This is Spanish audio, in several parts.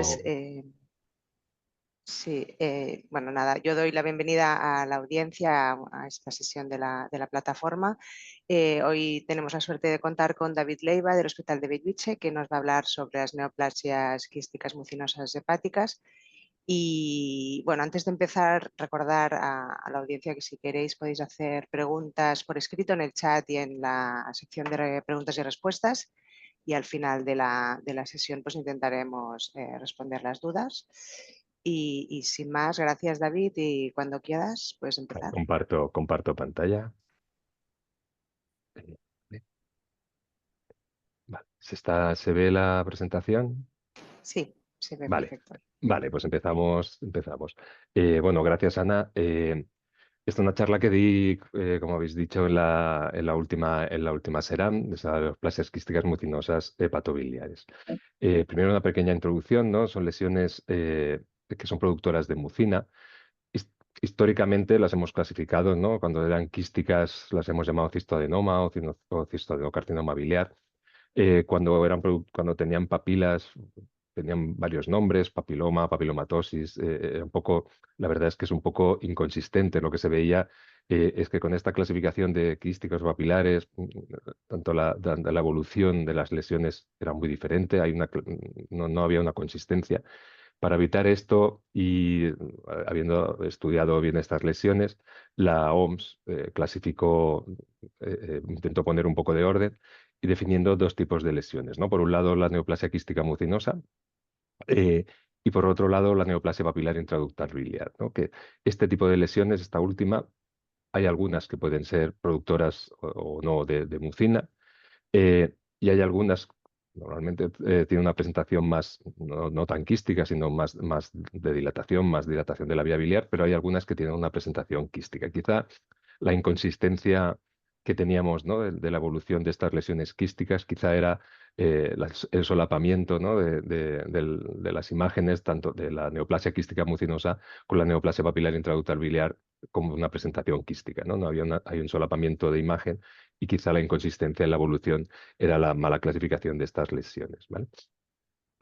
Pues sí, bueno, nada, yo doy la bienvenida a la audiencia a esta sesión de la plataforma. Hoy tenemos la suerte de contar con David Leiva del Hospital de Bellvitge, que nos va a hablar sobre las neoplasias quísticas mucinosas hepáticas. Y bueno, antes de empezar, recordar a la audiencia que si queréis podéis hacer preguntas por escrito en el chat y en la sección de preguntas y respuestas. Y al final de la sesión pues intentaremos responder las dudas. Y sin más, gracias David y cuando quieras puedes empezar. Comparto pantalla. Vale. ¿Se ve la presentación? Sí, se ve Vale, perfecto. vale, pues empezamos. Bueno, gracias, Ana. Esta es una charla que di, como habéis dicho, en la última SERAM, de esas neoplasias quísticas mucinosas hepatobiliares. Primero una pequeña introducción, ¿no? Son lesiones que son productoras de mucina. His- Históricamente las hemos clasificado, ¿no? Cuando eran quísticas las hemos llamado cistoadenoma o cistoadenocarcinoma biliar. Cuando tenían papilas, tenían varios nombres, papiloma, papilomatosis, un poco, la verdad es que es un poco inconsistente. Lo que se veía es que con esta clasificación de quísticos papilares, tanto la evolución de las lesiones era muy diferente, no había una consistencia. Para evitar esto y habiendo estudiado bien estas lesiones, la OMS intentó poner un poco de orden y definiendo dos tipos de lesiones, ¿no? Por un lado, la neoplasia quística mucinosa eh, y por otro lado, la neoplasia papilar intraductal biliar, ¿no? Que este tipo de lesiones, esta última, hay algunas que pueden ser productoras o no de mucina, y hay algunas, normalmente tiene una presentación más, no tan quística, sino más de dilatación, más dilatación de la vía biliar, pero hay algunas que tienen una presentación quística. Quizá la inconsistencia que teníamos, ¿no? De la evolución de estas lesiones quísticas, quizá era el solapamiento, ¿no? De las imágenes, tanto de la neoplasia quística mucinosa con la neoplasia papilar intraductal biliar como una presentación quística, ¿no? No había hay un solapamiento de imagen y quizá la inconsistencia en la evolución era la mala clasificación de estas lesiones, ¿vale?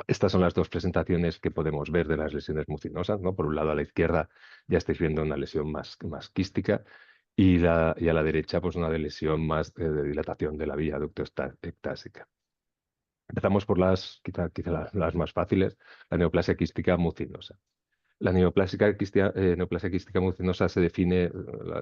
Estas son las dos presentaciones que podemos ver de las lesiones mucinosas, ¿no? Por un lado, a la izquierda ya estáis viendo una lesión más quística y a la derecha, pues una de lesión más de dilatación de la vía ductoectásica. Empezamos por quizá las más fáciles, la neoplasia quística mucinosa. La neoplasia quística mucinosa se define,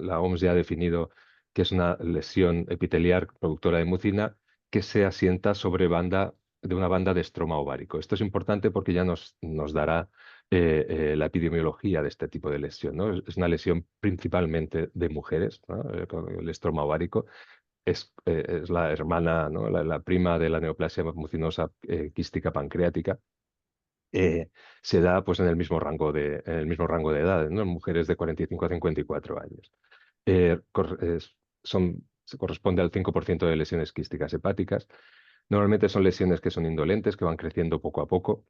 la OMS ya ha definido que es una lesión epiteliar productora de mucina que se asienta sobre una banda de estroma ovárico. Esto es importante porque ya nos dará la epidemiología de este tipo de lesión, ¿no? Es una lesión principalmente de mujeres, ¿no? Con el estroma ovárico. Es la hermana, ¿no? La prima de la neoplasia mucinosa quística pancreática. Se da pues en el mismo rango de edades, ¿no? En mujeres de 45 a 54 años. Se corresponde al 5% de lesiones quísticas hepáticas. Normalmente son lesiones que son indolentes, que van creciendo poco a poco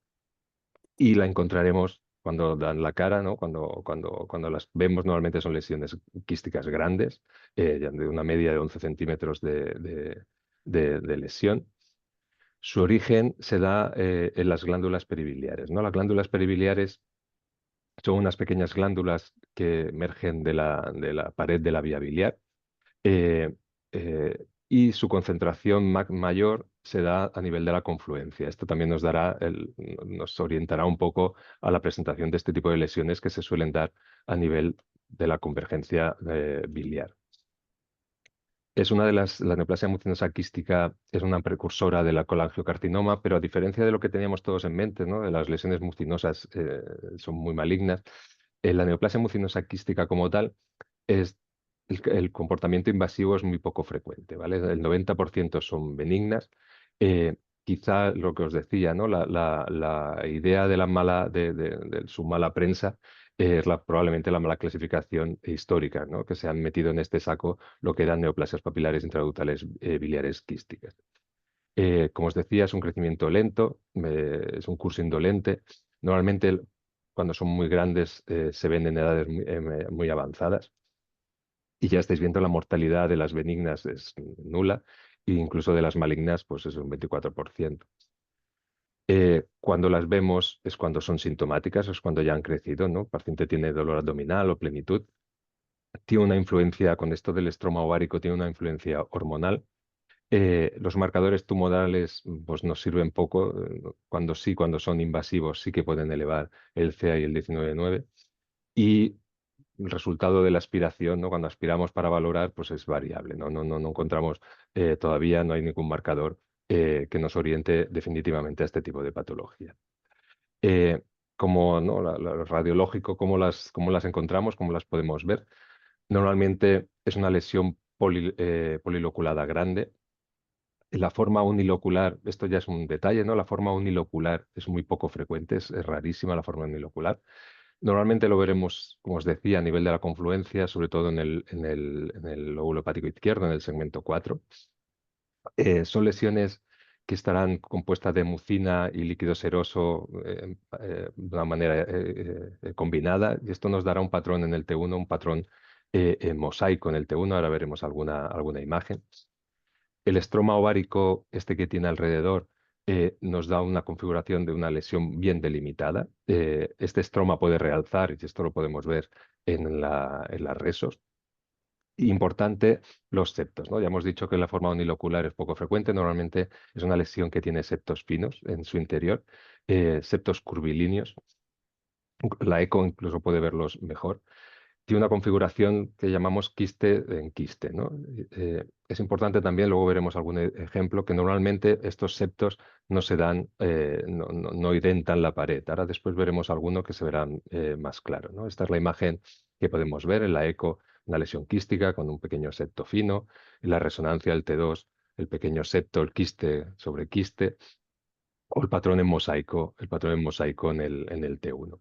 y la encontraremos cuando dan la cara, ¿no? Cuando las vemos, normalmente son lesiones quísticas grandes, ya de una media de 11 centímetros de lesión. Su origen se da en las glándulas peribiliares, ¿no? Las glándulas peribiliares son unas pequeñas glándulas que emergen de la pared de la vía biliar eh, y su concentración mayor se da a nivel de la confluencia. Esto también nos orientará un poco a la presentación de este tipo de lesiones que se suelen dar a nivel de la convergencia biliar. La neoplasia mucinosa quística es una precursora de la colangiocarcinoma, pero a diferencia de lo que teníamos todos en mente, ¿no? De las lesiones mucinosas son muy malignas, la neoplasia mucinosa quística como tal, es, el comportamiento invasivo es muy poco frecuente, ¿vale? El 90% son benignas. Quizá lo que os decía, ¿no? La idea de de su mala prensa es probablemente la mala clasificación histórica, ¿no? Que se han metido en este saco lo que eran neoplasias papilares intraductales biliares quísticas. Como os decía, es un crecimiento lento, es un curso indolente. Normalmente, cuando son muy grandes, se ven en edades muy avanzadas. Y ya estáis viendo la mortalidad de las benignas es nula, e incluso de las malignas, pues es un 24%. Cuando las vemos es cuando son sintomáticas, es cuando ya han crecido, ¿no? El paciente tiene dolor abdominal o plenitud. Tiene una influencia con esto del estroma ovárico, tiene una influencia hormonal. Los marcadores tumorales pues, nos sirven poco. Cuando sí, cuando son invasivos, sí que pueden elevar el CA y el 19,9. Y el resultado de la aspiración, ¿no? Cuando aspiramos para valorar, pues es variable, ¿no? No encontramos todavía, no hay ningún marcador que nos oriente definitivamente a este tipo de patología. Eh, Como ¿no? Lo radiológico, cómo las encontramos, cómo las podemos ver. Normalmente es una lesión poliloculada grande. La forma unilocular, esto ya es un detalle, ¿no? La forma unilocular es muy poco frecuente, es rarísima la forma unilocular. Normalmente lo veremos, como os decía, a nivel de la confluencia, sobre todo en el lóbulo hepático izquierdo, en el segmento 4. Son lesiones que estarán compuestas de mucina y líquido seroso de una manera combinada, y esto nos dará un patrón en el T1, un patrón mosaico en el T1. Ahora veremos alguna imagen. El estroma ovárico, este que tiene alrededor, nos da una configuración de una lesión bien delimitada. Este estroma puede realzar, y esto lo podemos ver en las resos. Importante, los septos, ¿no? Ya hemos dicho que la forma unilocular es poco frecuente. Normalmente es una lesión que tiene septos finos en su interior, septos curvilíneos. La eco incluso puede verlos mejor. Tiene una configuración que llamamos quiste en quiste, ¿no? Es importante también, luego veremos algún ejemplo, que normalmente estos septos no se dan, no identan la pared. Ahora después veremos alguno que se verán más claro, ¿no? Esta es la imagen que podemos ver en la eco, una lesión quística con un pequeño septo fino, en la resonancia del T2, el pequeño septo, el quiste sobre quiste, o el patrón en mosaico en el T1.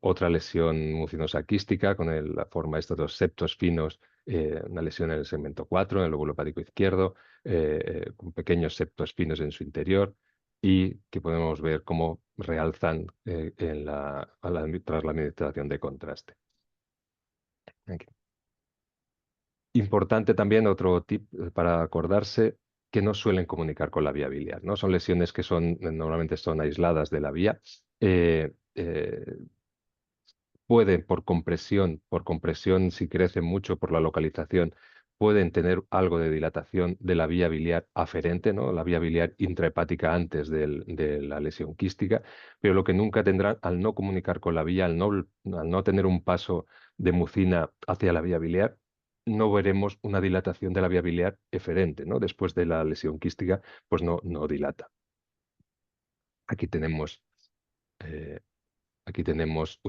Otra lesión mucinosa quística con la forma de estos dos septos finos, una lesión en el segmento 4, en el lóbulo hepático izquierdo, con pequeños septos finos en su interior, y que podemos ver cómo realzan tras la administración de contraste. Aquí. Importante también otro tip para acordarse, que no suelen comunicar con la vía biliar, ¿no? Son lesiones que normalmente son aisladas de la vía. Pueden por compresión, si crecen mucho por la localización, pueden tener algo de dilatación de la vía biliar aferente, ¿no? La vía biliar intrahepática antes de la lesión quística, pero lo que nunca tendrán, al no comunicar con la vía, al no tener un paso de mucina hacia la vía biliar, no veremos una dilatación de la vía biliar eferente, ¿no? Después de la lesión quística, pues no dilata. Aquí tenemos eh, Aquí tenemos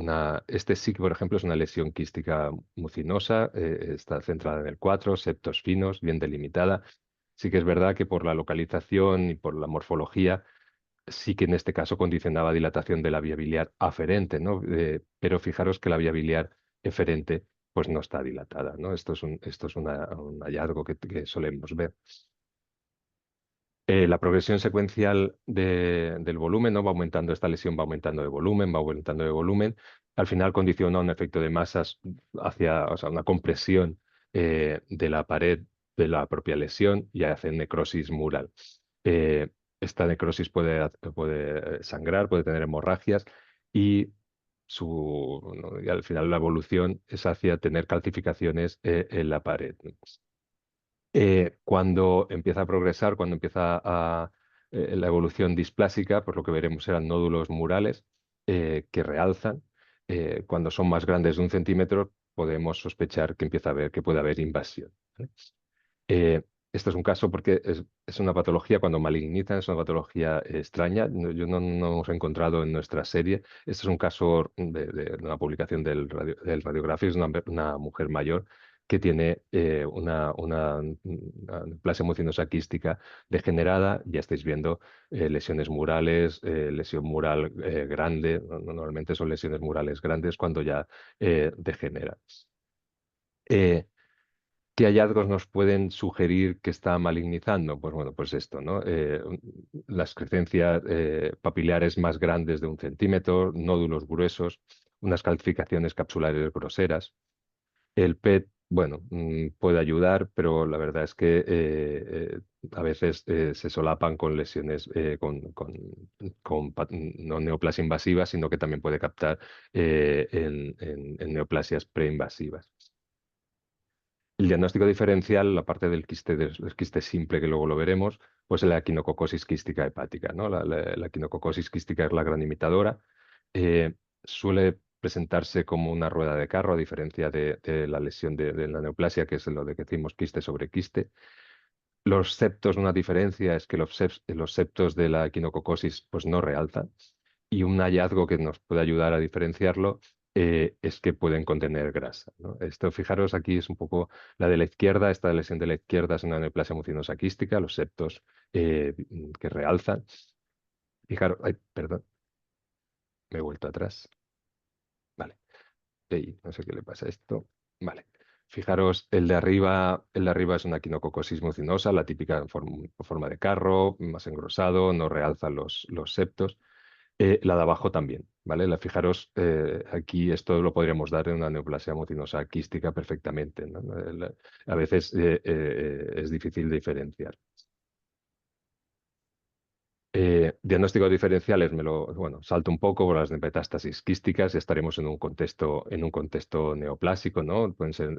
este sí que, por ejemplo, es una lesión quística mucinosa, está centrada en el 4, septos finos, bien delimitada. Sí que es verdad que por la localización y por la morfología, sí que en este caso condicionaba dilatación de la vía biliar aferente, ¿no? Pero fijaros que la vía biliar eferente pues no está dilatada, ¿no? Esto es un hallazgo que solemos ver. La progresión secuencial del volumen, ¿no? Va aumentando, esta lesión va aumentando de volumen, va aumentando de volumen. Al final condiciona un efecto de masas hacia, o sea, una compresión de la pared de la propia lesión y hace necrosis mural. Eh, Esta necrosis puede sangrar, puede tener hemorragias y, ¿no? Y al final la evolución es hacia tener calcificaciones en la pared. Cuando empieza a progresar, cuando empieza la evolución displásica, pues lo que veremos serán nódulos murales que realzan. Cuando son más grandes de 1 centímetro, podemos sospechar que que puede haber invasión, ¿vale? Eh, Esto es un caso porque es una patología, cuando malignizan, es una patología extraña. Yo no hemos encontrado en nuestra serie. Este es un caso de una publicación del Radiographics, es una mujer mayor que tiene una neoplasia mucinosa quística degenerada. Ya estáis viendo lesiones murales, lesión mural grande. Normalmente son lesiones murales grandes cuando ya degenera. Eh, ¿Qué hallazgos nos pueden sugerir que está malignizando? Pues bueno, pues esto, ¿no? Las crecencias papilares más grandes de 1 centímetro, nódulos gruesos, unas calcificaciones capsulares groseras. El PET, bueno, puede ayudar, pero la verdad es que a veces se solapan con lesiones no neoplasia invasivas, sino que también puede captar en neoplasias preinvasivas. El diagnóstico diferencial, la parte del quiste simple, que luego lo veremos, pues es la equinococosis quística hepática, ¿no? La equinococosis quística es la gran imitadora. Suele presentarse como una rueda de carro, a diferencia de la lesión de la neoplasia, que es lo de que decimos quiste sobre quiste. Los septos, una diferencia es que los septos de la equinococosis pues, no realzan, y un hallazgo que nos puede ayudar a diferenciarlo es que pueden contener grasa, ¿no? Esto, fijaros, aquí es un poco la de la izquierda. Esta lesión de la izquierda es una neoplasia mucinosa quística, los septos que realzan. Fijaros, ay, perdón, me he vuelto atrás. Vale. Ey, no sé qué le pasa a esto. Vale. Fijaros, el de arriba es una quinococosis mucinosa, la típica en forma de carro, más engrosado, no realza los septos. La de abajo también, ¿vale? Fijaros, aquí esto lo podríamos dar en una neoplasia mucinosa quística perfectamente, ¿no? A veces es difícil de diferenciar. Diagnósticos diferenciales, bueno, salto un poco por las metástasis quísticas. Estaremos en un contexto neoplásico, ¿no? Pueden ser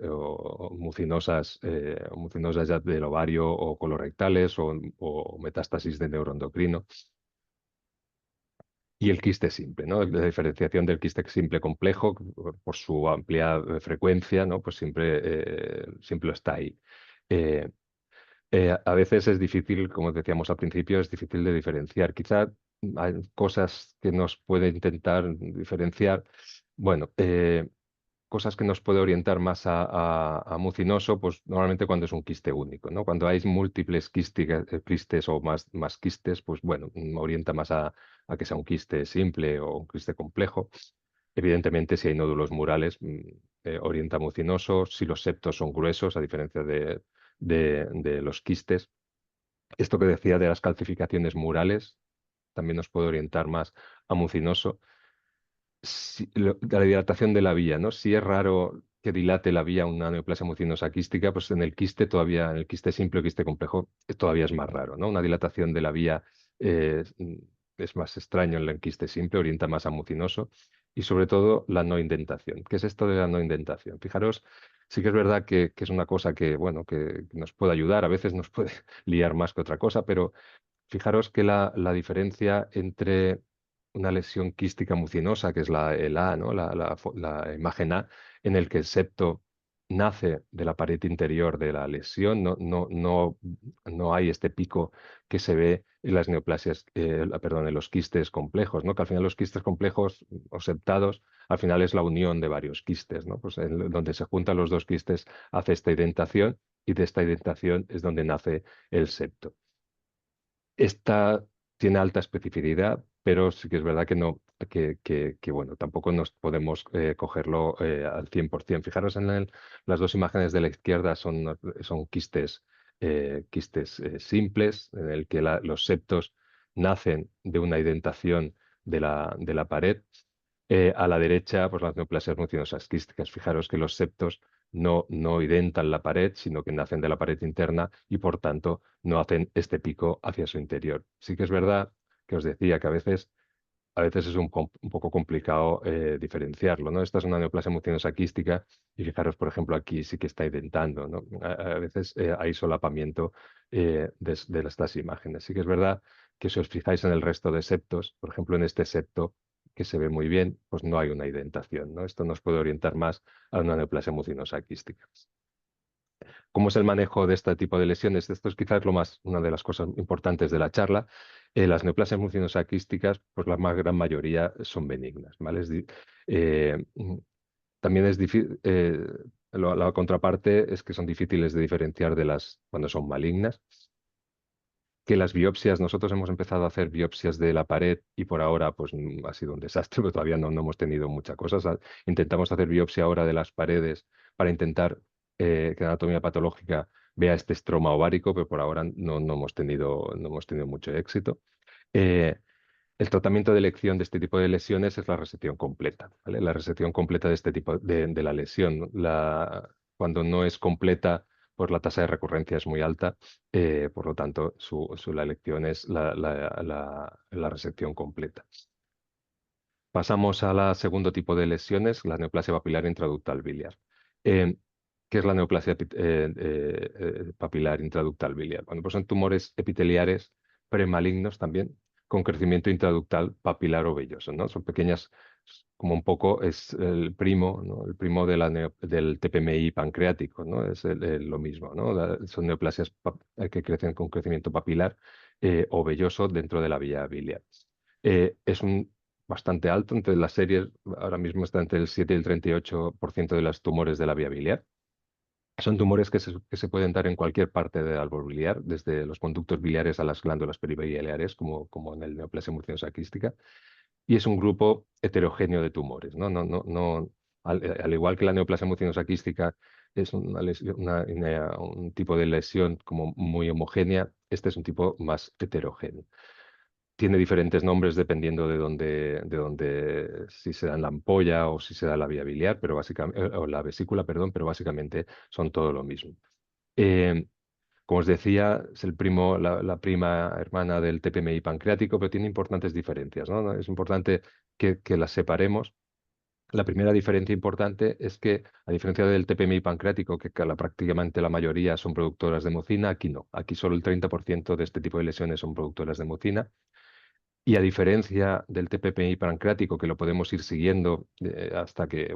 mucinosas ya del ovario o colorectales, o metástasis de neuroendocrino. Y el quiste simple, ¿no? La diferenciación del quiste simple complejo, por su amplia frecuencia, ¿no? Pues siempre está ahí. Eh, a veces es difícil, como decíamos al principio, es difícil de diferenciar. Quizá hay cosas que nos puede intentar diferenciar. Bueno, cosas que nos puede orientar más a mucinoso, pues normalmente cuando es un quiste único, ¿no? Cuando hay múltiples quistes o más quistes, pues bueno, orienta más a que sea un quiste simple o un quiste complejo. Evidentemente, si hay nódulos murales, orienta a mucinoso. Si los septos son gruesos, a diferencia de los quistes. Esto que decía de las calcificaciones murales también nos puede orientar más a mucinoso. De la dilatación de la vía, ¿no? Si es raro que dilate la vía una neoplasia mucinosa quística, pues en el quiste todavía, en el quiste simple o quiste complejo, todavía es más raro, ¿no? Una dilatación de la vía es más extraño en el quiste simple, orienta más a mucinoso. Y sobre todo la no indentación. ¿Qué es esto de la no indentación? Fijaros, sí que es verdad que es una cosa que, bueno, que nos puede ayudar, a veces nos puede liar más que otra cosa, pero fijaros que la diferencia entre una lesión quística mucinosa, que es el A, ¿no? La imagen A, en el que el septo nace de la pared interior de la lesión, no hay este pico que se ve en las neoplasias, perdón, en los quistes complejos, ¿no? Que al final los quistes complejos o septados, al final es la unión de varios quistes, ¿no? Pues donde se juntan los dos quistes hace esta indentación, y de esta indentación es donde nace el septo. Esta tiene alta especificidad, pero sí que es verdad que no, bueno, tampoco nos podemos cogerlo al 100%. Fijaros las dos imágenes de la izquierda son quistes simples, en el que los septos nacen de una indentación de la pared. A la derecha, pues las neoplasias mucinosas quísticas. Fijaros que los septos no identan la pared, sino que nacen de la pared interna y por tanto no hacen este pico hacia su interior. Sí que es verdad que os decía que a veces es un poco complicado diferenciarlo, ¿no? Esta es una neoplasia mucinosa quística y fijaros, por ejemplo, aquí sí que está identando, ¿no? A veces hay solapamiento de estas imágenes. Sí que es verdad que si os fijáis en el resto de septos, por ejemplo, en este septo, que se ve muy bien, pues no hay una identación, ¿no? Esto nos puede orientar más a una neoplasia mucinosa quística. ¿Cómo es el manejo de este tipo de lesiones? Esto es quizás una de las cosas importantes de la charla. Las neoplasias mucinosas quísticas, pues la más gran mayoría son benignas, ¿vale? Eh, mm, También es difícil, la contraparte es que son difíciles de diferenciar cuando son malignas. Que las biopsias, nosotros hemos empezado a hacer biopsias de la pared y por ahora pues ha sido un desastre, pero todavía no hemos tenido mucha cosa. O sea, intentamos hacer biopsia ahora de las paredes para intentar que la anatomía patológica vea este estroma ovárico, pero por ahora no hemos tenido mucho éxito. Eh, el tratamiento de elección de este tipo de lesiones es la resección completa, ¿vale? La resección completa de este tipo de la lesión. Cuando no es completa, pues la tasa de recurrencia es muy alta, por lo tanto la elección es la resección completa. Pasamos a la segundo tipo de lesiones, la neoplasia papilar intraductal biliar. Eh, ¿Qué es la neoplasia papilar intraductal biliar? Bueno, pues son tumores epiteliares premalignos también, con crecimiento intraductal papilar o velloso, ¿no? Son pequeñas, como un poco es el primo, ¿no? El primo de del TPMI pancreático, ¿no? Es lo mismo, ¿no? Son neoplasias que crecen con crecimiento papilar o velloso dentro de la vía biliar. Es un bastante alto, entre las series ahora mismo está entre el 7 y el 38% de los tumores de la vía biliar. Son tumores que se pueden dar en cualquier parte del árbol biliar, desde los conductos biliares a las glándulas peribiliares, como en el neoplasia multinosa quística, y es un grupo heterogéneo de tumores, ¿no? Al igual que la neoplasia multinosa quística es un tipo de lesión como muy homogénea, este es un tipo más heterogéneo. Tiene diferentes nombres dependiendo si se da en la ampolla o si se da en la vía biliar, pero básicamente, o la vesícula, perdón, pero básicamente son todo lo mismo. Eh, Como os decía, es la prima hermana del TPMI pancreático, pero tiene importantes diferencias, ¿no? Es importante que las separemos. La primera diferencia importante es que, a diferencia del TPMI pancreático, que prácticamente la mayoría son productoras de mucina, aquí no. Aquí solo el 30% de este tipo de lesiones son productoras de mucina. Y a diferencia del TPPI pancreático, que lo podemos ir siguiendo hasta que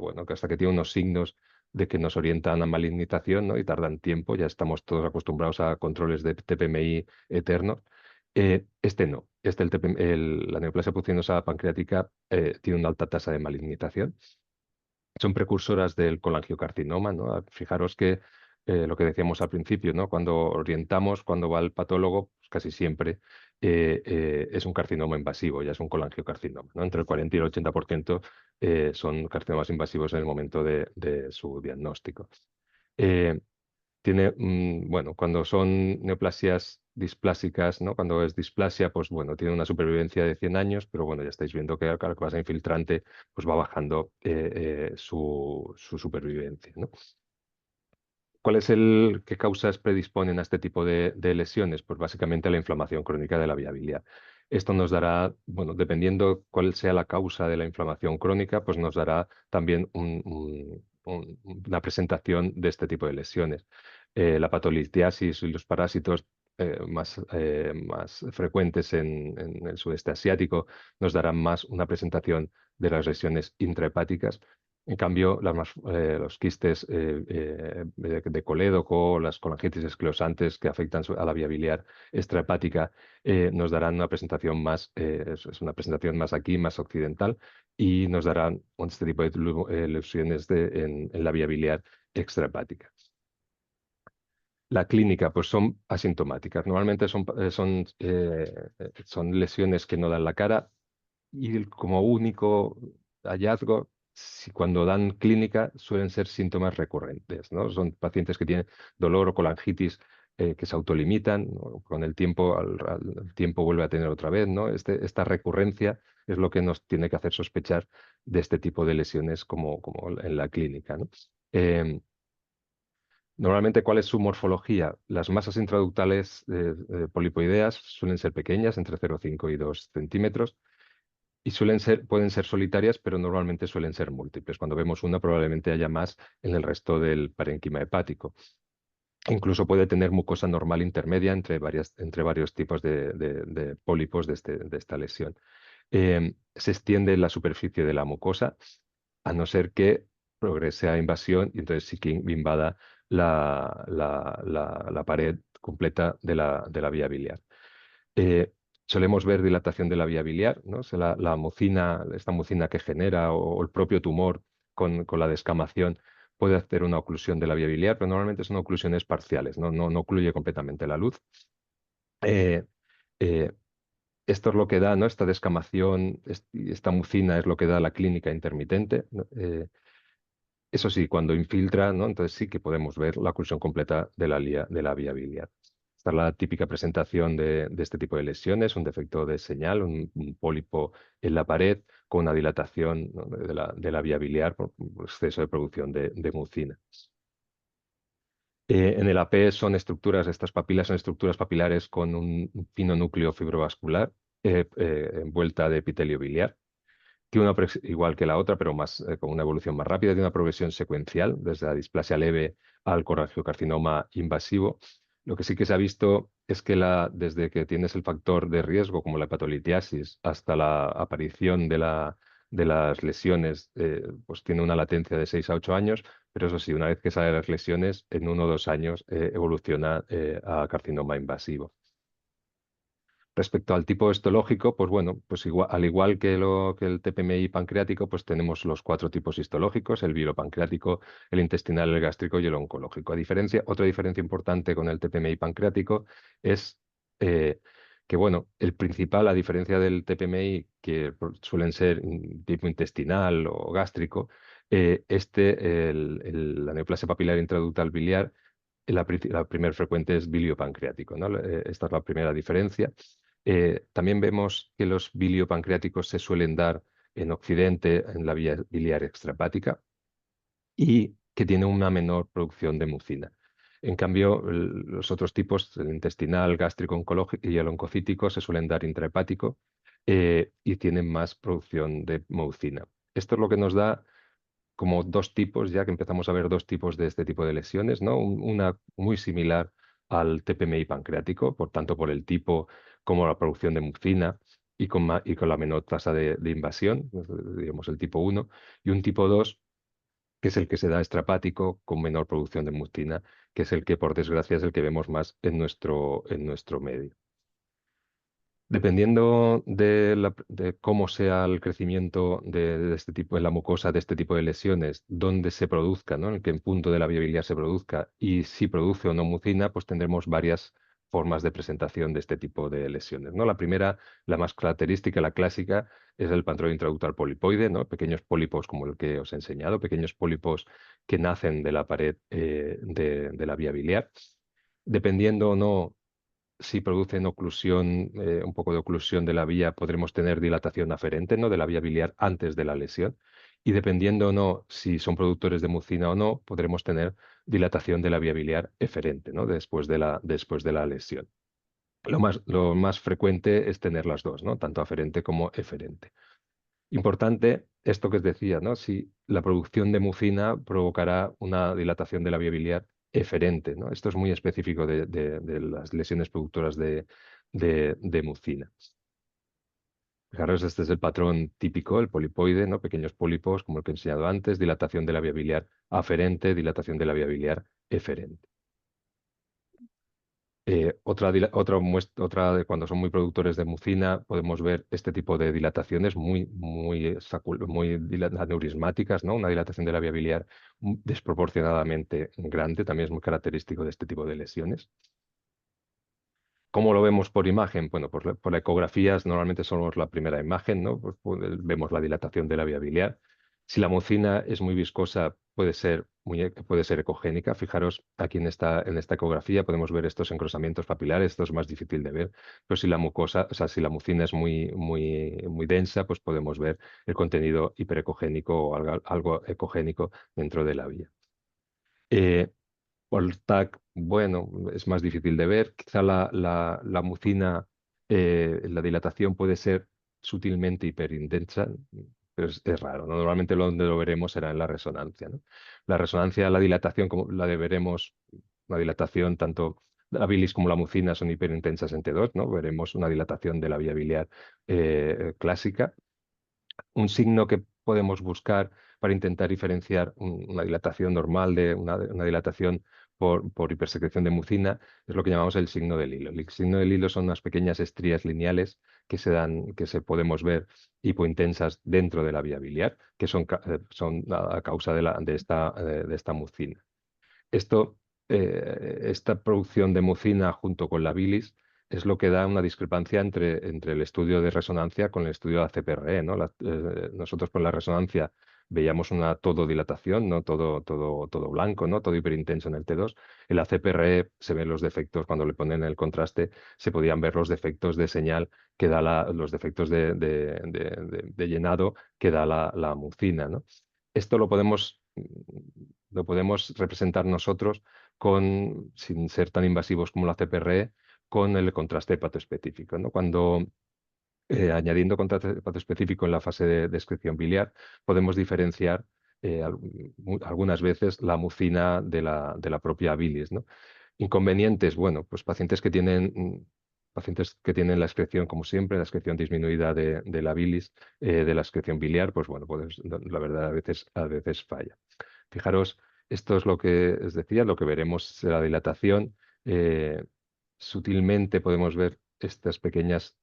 tiene unos signos de que nos orientan a malignización, ¿no? Y tardan tiempo, ya estamos todos acostumbrados a controles de TPMI eternos. Este no. La neoplasia pucinosa pancreática tiene una alta tasa de malignización. Son precursoras del colangiocarcinoma, ¿no? Fijaros que lo que decíamos al principio, ¿no? Cuando orientamos, cuando va el patólogo, pues casi siempre es un carcinoma invasivo, ya es un colangiocarcinoma, ¿no? Entre el 40 y el 80% son carcinomas invasivos en el momento de su diagnóstico. Eh, bueno, cuando son neoplasias displásicas, ¿no? Cuando es displasia, pues bueno, tiene una supervivencia de 100 años, pero bueno, ya estáis viendo que al que pasa infiltrante, pues va bajando su supervivencia, ¿no? ¿Cuál es qué causas predisponen a este tipo de lesiones? Pues básicamente la inflamación crónica de la vía biliar. Esto nos dará, bueno, dependiendo cuál sea la causa de la inflamación crónica, pues nos dará también una presentación de este tipo de lesiones. La patolitiasis y los parásitos más frecuentes en el sudeste asiático nos darán más una presentación de las lesiones intrahepáticas. En cambio, los quistes de colédoco, las colangitis esclerosantes que afectan a la vía biliar extrahepática nos darán una presentación es una presentación más aquí, más occidental, y nos darán este tipo de lesiones en la vía biliar extrahepática. La clínica, pues son asintomáticas. Normalmente son lesiones que no dan la cara y como único hallazgo, si cuando dan clínica suelen ser síntomas recurrentes, ¿no? Son pacientes que tienen dolor o colangitis que se autolimitan, ¿no? Con el tiempo, al tiempo vuelve a tener otra vez, ¿no? Esta recurrencia es lo que nos tiene que hacer sospechar de este tipo de lesiones como en la clínica, ¿no? Normalmente, ¿cuál es su morfología? Las masas intraductales polipoideas suelen ser pequeñas, entre 0,5 y 2 centímetros, y pueden ser solitarias, pero normalmente suelen ser múltiples. Cuando vemos una, probablemente haya más en el resto del parénquima hepático. Incluso puede tener mucosa normal intermedia entre varios tipos de pólipos de esta lesión. Se extiende la superficie de la mucosa, a no ser que progrese a invasión y entonces sí que invada la pared completa de la vía biliar. Eh, Solemos ver dilatación de la vía biliar, ¿no? La mucina, esta mucina que genera o el propio tumor con la descamación puede hacer una oclusión de la vía biliar, pero normalmente son oclusiones parciales, no ocluye completamente la luz. Eh, eh, Esto es lo que da, ¿no? Esta descamación, esta mucina es lo que da la clínica intermitente, ¿no? Eso sí, cuando infiltra, ¿no? Entonces sí que podemos ver la oclusión completa de la vía biliar. Esta es la típica presentación de este tipo de lesiones, un defecto de señal, un pólipo en la pared con una dilatación, ¿no? de la vía biliar por exceso de producción de mucina. En el AP son estructuras, estas papilas son estructuras papilares con un fino núcleo fibrovascular envuelta de epitelio biliar. Tiene igual que la otra, pero más, con una evolución más rápida, tiene una progresión secuencial, desde la displasia leve al corangiocarcinoma invasivo. Lo que sí que se ha visto es que desde que tienes el factor de riesgo, como la hepatolitiasis, hasta la aparición de las lesiones, pues tiene una latencia de 6 a 8 años, pero eso sí, una vez que salen las lesiones, en 1 o 2 años evoluciona a carcinoma invasivo. Respecto al tipo histológico, pues bueno, pues al igual que, que el TPMI pancreático, pues tenemos los 4 tipos histológicos, el viropancreático, el intestinal, el gástrico y el oncológico. Otra diferencia importante con el TPMI pancreático es que, bueno, el principal, a diferencia del TPMI, que suelen ser tipo intestinal o gástrico, la neoplasia papilar intraductal biliar, la primer frecuente es biliopancreático, ¿no? Esta es la primera diferencia. También vemos que los biliopancreáticos se suelen dar en Occidente, en la vía biliar extrahepática, y que tiene una menor producción de mucina. En cambio, los otros tipos, el intestinal, gástrico, oncológico y el oncocítico, se suelen dar intrahepático y tienen más producción de mucina. Esto es lo que nos da como 2 tipos, ya que empezamos a ver 2 tipos de este tipo de lesiones, ¿no? Una muy similar al TPMI pancreático, por tanto, por el tipo como la producción de mucina y con la menor tasa de invasión, digamos el tipo 1, y un tipo 2, que es el que se da extrahepático con menor producción de mucina, que es el que, por desgracia, es el que vemos más en nuestro medio. Dependiendo de cómo sea el crecimiento de este tipo en la mucosa de este tipo de lesiones, dónde se produzca, ¿no? En qué punto de la vía biliar se produzca y si produce o no mucina, pues tendremos varias formas de presentación de este tipo de lesiones, ¿no? La primera, la más característica, la clásica, es el patrón intraductal polipoide, ¿no? Pequeños pólipos como el que os he enseñado, pequeños pólipos que nacen de la pared de la vía biliar. Dependiendo o no si producen oclusión, un poco de oclusión de la vía, podremos tener dilatación aferente, ¿no? De la vía biliar antes de la lesión. Y dependiendo o no si son productores de mucina o no, podremos tener dilatación de la vía biliar eferente, ¿no? Después de la lesión. Lo más frecuente es tener las dos, ¿no? Tanto aferente como eferente. Importante esto que os decía, ¿no? Si la producción de mucina provocará una dilatación de la vía biliar eferente, ¿no? Esto es muy específico de las lesiones productoras de mucina. Fijaros, este es el patrón típico, el polipoide, ¿no? Pequeños pólipos, como el que he enseñado antes, dilatación de la vía biliar aferente, dilatación de la vía biliar eferente. Otra de cuando son muy productores de mucina, podemos ver este tipo de dilataciones muy aneurismáticas, ¿no? Una dilatación de la vía biliar desproporcionadamente grande, también es muy característico de este tipo de lesiones. ¿Cómo lo vemos por imagen? Bueno, por la ecografía normalmente somos la primera imagen, ¿no? Pues vemos la dilatación de la vía biliar. Si la mucina es muy viscosa, puede ser ecogénica. Fijaros aquí en esta ecografía podemos ver estos engrosamientos papilares, esto es más difícil de ver, pero si la mucosa, o sea, si la mucina es muy densa, pues podemos ver el contenido hiperecogénico o algo ecogénico dentro de la vía. Por el TAC, bueno, es más difícil de ver. Quizá la mucina, la dilatación puede ser sutilmente hiperintensa, pero es raro, ¿no? Normalmente donde lo veremos será en la resonancia, ¿no? La resonancia, la dilatación, como la de veremos, una dilatación tanto la bilis como la mucina son hiperintensas en T2, ¿no? Veremos una dilatación de la vía biliar clásica. Un signo que podemos buscar para intentar diferenciar una dilatación normal de una dilatación por hipersecreción de mucina es lo que llamamos el signo del hilo. El signo del hilo son unas pequeñas estrías lineales que se podemos ver hipointensas dentro de la vía biliar, que son a causa de esta mucina. Esta producción de mucina junto con la bilis es lo que da una discrepancia entre el estudio de resonancia con el estudio de la CPRE, ¿no? Nosotros con la resonancia veíamos una tododilatación, ¿no? Todo blanco, ¿no? Todo hiperintenso en el T2. En la CPRE se ven los defectos, cuando le ponen el contraste, se podían ver los defectos de señal que da los defectos de llenado que da la mucina, ¿no? Esto lo podemos representar nosotros sin ser tan invasivos como la CPRE, con el contraste hepatoespecífico, ¿no? Cuando añadiendo contraste hepatoespecífico en la fase de excreción biliar, podemos diferenciar algunas veces la mucina de la propia bilis, ¿no? Inconvenientes, bueno, pues pacientes que tienen la excreción, como siempre, la excreción disminuida de la bilis, de la excreción biliar, pues bueno, pues la verdad a veces falla. Fijaros, esto es lo que os decía, lo que veremos es la dilatación. Sutilmente podemos ver estas pequeñas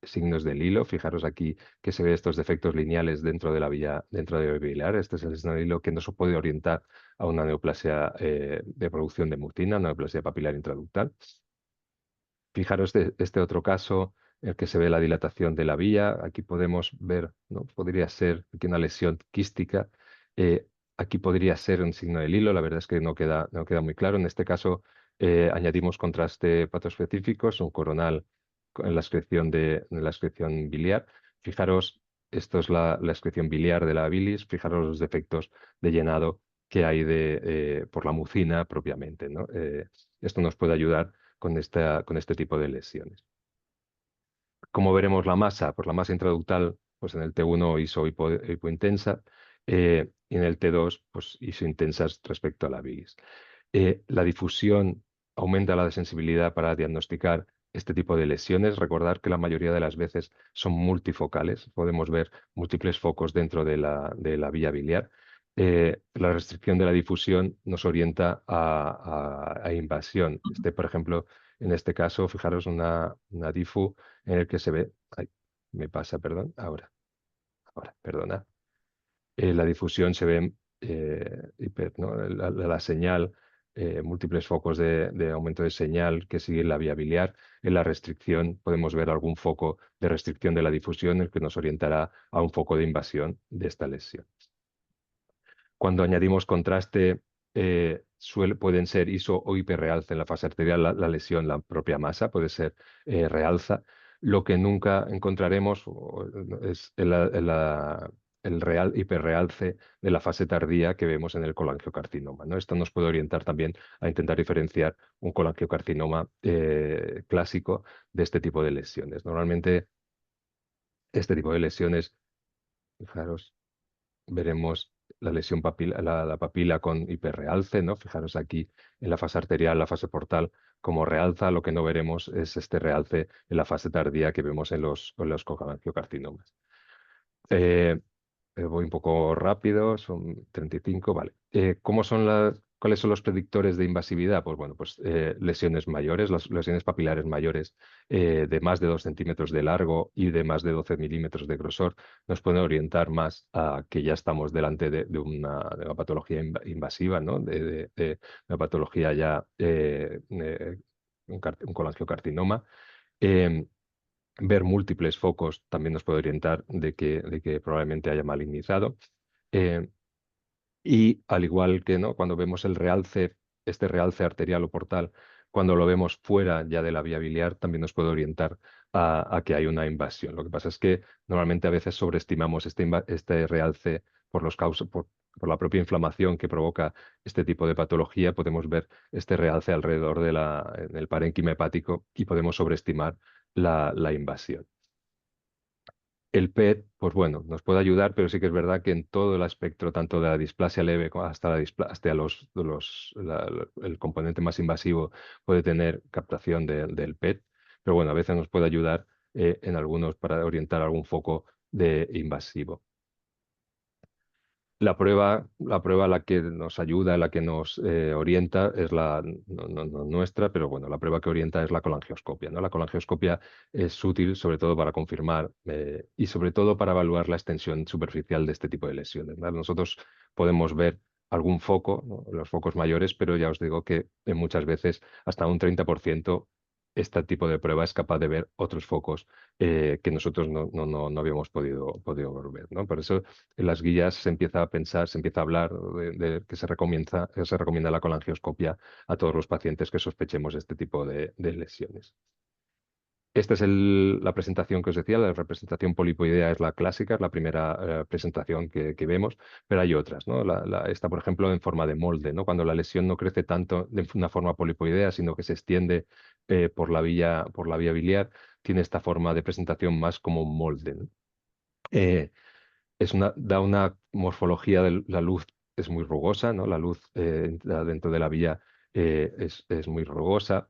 signos del hilo. Fijaros aquí que se ve estos defectos lineales dentro de la vía, dentro de la vía biliar. Este es el signo del hilo que no se puede orientar a una neoplasia de producción de mucina, una neoplasia papilar intraductal. Fijaros este otro caso en el que se ve la dilatación de la vía. Aquí podemos ver, ¿no? Podría ser aquí una lesión quística. Eh, Aquí podría ser un signo del hilo. La verdad es que no queda muy claro. En este caso añadimos contraste patoespecífico, es un coronal en la excreción biliar. Fijaros, esto es la excreción biliar de la bilis. Fijaros los defectos de llenado que hay por la mucina propiamente, ¿no? Esto nos puede ayudar con este tipo de lesiones. ¿Cómo veremos la masa? Pues la masa intraductal, pues en el T1 hipointensa y en el T2, pues isointensas respecto a la bilis. La difusión aumenta la sensibilidad para diagnosticar este tipo de lesiones. Recordar que la mayoría de las veces son multifocales. Podemos ver múltiples focos dentro de la vía biliar. La restricción de la difusión nos orienta a invasión. Por ejemplo, en este caso, fijaros una difu en el que se ve, ay, me pasa, perdón, ahora, perdona. La difusión se ve ¿no? La señal, múltiples focos de aumento de señal que siguen la vía biliar. En la restricción podemos ver algún foco de restricción de la difusión, el que nos orientará a un foco de invasión de esta lesión. Cuando añadimos contraste, pueden ser iso o hiperrealce en la fase arterial, la lesión, la propia masa puede ser realza. Lo que nunca encontraremos es el real hiperrealce de la fase tardía que vemos en el colangiocarcinoma, ¿no? Esto nos puede orientar también a intentar diferenciar un colangiocarcinoma clásico de este tipo de lesiones. Normalmente, este tipo de lesiones, fijaros, veremos la lesión la papila con hiperrealce, ¿no? Fijaros aquí en la fase arterial, la fase portal, como realza. Lo que no veremos es este realce en la fase tardía que vemos en los colangiocarcinomas. Voy un poco rápido, son 35, vale. ¿Cuáles son los predictores de invasividad? Pues bueno, pues lesiones mayores, las lesiones papilares mayores de más de 2 centímetros de largo y de más de 12 milímetros de grosor nos pueden orientar más a que ya estamos delante de una patología invasiva, ¿no? De una patología ya, un colangiocarcinoma. Em, Ver múltiples focos también nos puede orientar de que probablemente haya malignizado. Eh, y al igual que, ¿no? Cuando vemos este realce arterial o portal, cuando lo vemos fuera ya de la vía biliar, también nos puede orientar a que hay una invasión. Lo que pasa es que normalmente a veces sobreestimamos este realce por la propia inflamación que provoca este tipo de patología. Podemos ver este realce alrededor del parénquima hepático y podemos sobreestimar la invasión. El PET, pues bueno, nos puede ayudar, pero sí que es verdad que en todo el espectro, tanto de la displasia leve hasta el componente más invasivo, puede tener captación del PET, pero bueno, a veces nos puede ayudar en algunos para orientar algún foco de invasivo. La prueba la que nos ayuda, la que nos orienta es no nuestra, pero bueno, la prueba que orienta es la colangioscopia, ¿no? La colangioscopia es útil sobre todo para confirmar y sobre todo para evaluar la extensión superficial de este tipo de lesiones, ¿vale? Nosotros podemos ver algún foco, ¿no? Los focos mayores, pero ya os digo que muchas veces hasta un 30% este tipo de prueba es capaz de ver otros focos que nosotros no habíamos podido ver, ¿no? Por eso en las guías se empieza a pensar, se empieza a hablar de que se recomienda la colangioscopia a todos los pacientes que sospechemos este tipo de lesiones. Esta es la presentación que os decía, la representación polipoidea es la clásica, es la primera presentación que vemos, pero hay otras, ¿no? Esta, por ejemplo, en forma de molde, ¿no? Cuando la lesión no crece tanto de una forma polipoidea, sino que se extiende por la vía biliar, tiene esta forma de presentación más como un molde, ¿no? Eh, da una morfología de la luz, es muy rugosa, ¿no? La luz dentro de la vía es muy rugosa.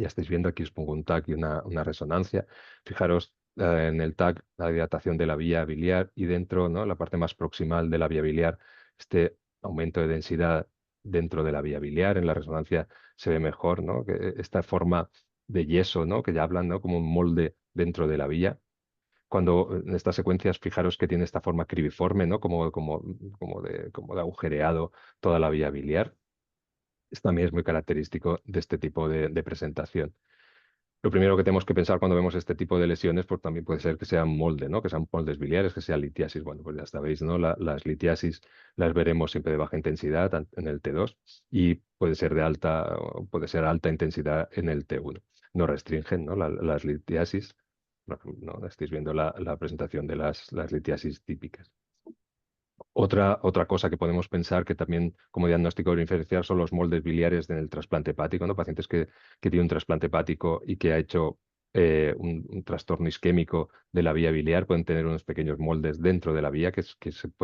Ya estáis viendo, aquí os pongo un tag y una resonancia. Fijaros en el tag la dilatación de la vía biliar y dentro, ¿no? La parte más proximal de la vía biliar, este aumento de densidad dentro de la vía biliar. En la resonancia se ve mejor, ¿no? Esta forma de yeso, ¿no? Que ya hablan, ¿no? Como un molde dentro de la vía. Cuando en estas secuencias, fijaros que tiene esta forma cribiforme, ¿no? Como de agujereado toda la vía biliar. Esto también es muy característico de este tipo de presentación. Lo primero que tenemos que pensar cuando vemos este tipo de lesiones, pues también puede ser que sean molde, ¿no? Que sean moldes biliares, que sea litiasis. Bueno, pues ya sabéis, ¿no? Las litiasis las veremos siempre de baja intensidad en el T2 y puede ser alta intensidad en el T1. No restringen, ¿no? Las litiasis. ¿No? Estáis viendo la presentación de las litiasis típicas. Otra cosa que podemos pensar que también como diagnóstico diferencial son los moldes biliares en el trasplante hepático, ¿no? Pacientes que tienen un trasplante hepático y que ha hecho un trastorno isquémico de la vía biliar pueden tener unos pequeños moldes dentro de la vía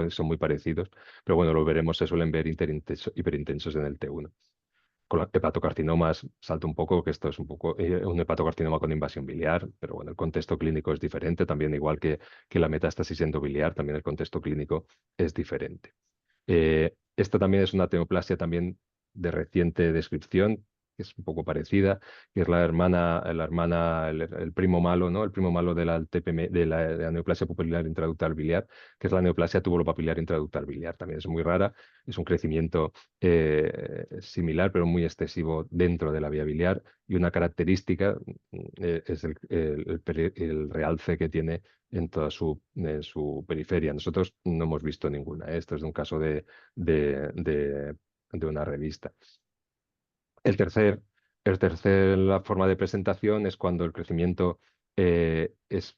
son muy parecidos, pero bueno, lo veremos, se suelen ver hiperintensos en el T1. Con los hepatocarcinomas salta un poco, que esto es un poco un hepatocarcinoma con invasión biliar, pero bueno, el contexto clínico es diferente, también igual que la metástasis endobiliar, también el contexto clínico es diferente. Esta también es una teoplasia también de reciente descripción, que es un poco parecida, que es el primo malo, ¿no? El primo malo de la de la neoplasia pupilar intraductal biliar, que es la neoplasia tubulopapilar intraductal biliar. También es muy rara, es un crecimiento similar, pero muy excesivo dentro de la vía biliar, y una característica es el realce que tiene en su periferia. Nosotros no hemos visto ninguna. Esto es de un caso de, de- de una revista. El tercer, la forma de presentación es cuando el crecimiento es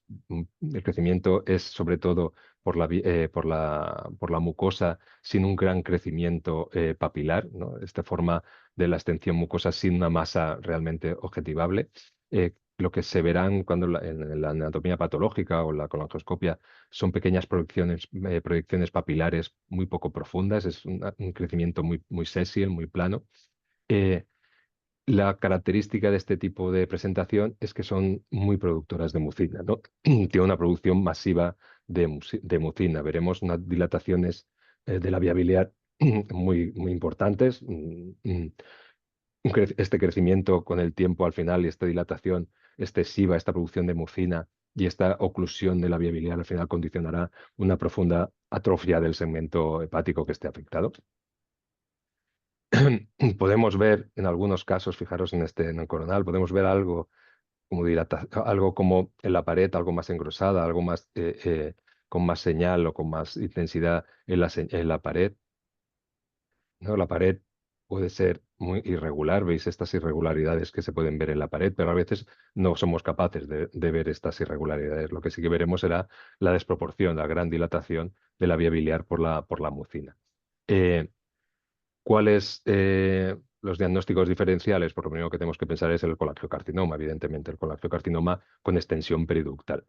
sobre todo por la mucosa sin un gran crecimiento papilar, ¿no? Esta forma de la extensión mucosa sin una masa realmente objetivable. Lo que se verán en la anatomía patológica o la colonoscopia son pequeñas proyecciones papilares muy poco profundas, es un crecimiento muy séssil, muy plano. Eh, la característica de este tipo de presentación es que son muy productoras de mucina, ¿no? Tiene una producción masiva de mucina. Veremos unas dilataciones de la vía biliar muy importantes. Este crecimiento con el tiempo al final y esta dilatación excesiva, esta producción de mucina y esta oclusión de la vía biliar al final condicionará una profunda atrofia del segmento hepático que esté afectado. Podemos ver en algunos casos, fijaros en el coronal, podemos ver algo como en la pared, algo más engrosada, algo más con más señal o con más intensidad en la pared, ¿no? La pared puede ser muy irregular, veis estas irregularidades que se pueden ver en la pared, pero a veces no somos capaces de ver estas irregularidades. Lo que sí que veremos será la desproporción, la gran dilatación de la vía biliar por la mucina. Eh, ¿Cuáles los diagnósticos diferenciales? Por lo primero que tenemos que pensar es el colangiocarcinoma, evidentemente, el colangiocarcinoma con extensión periductal.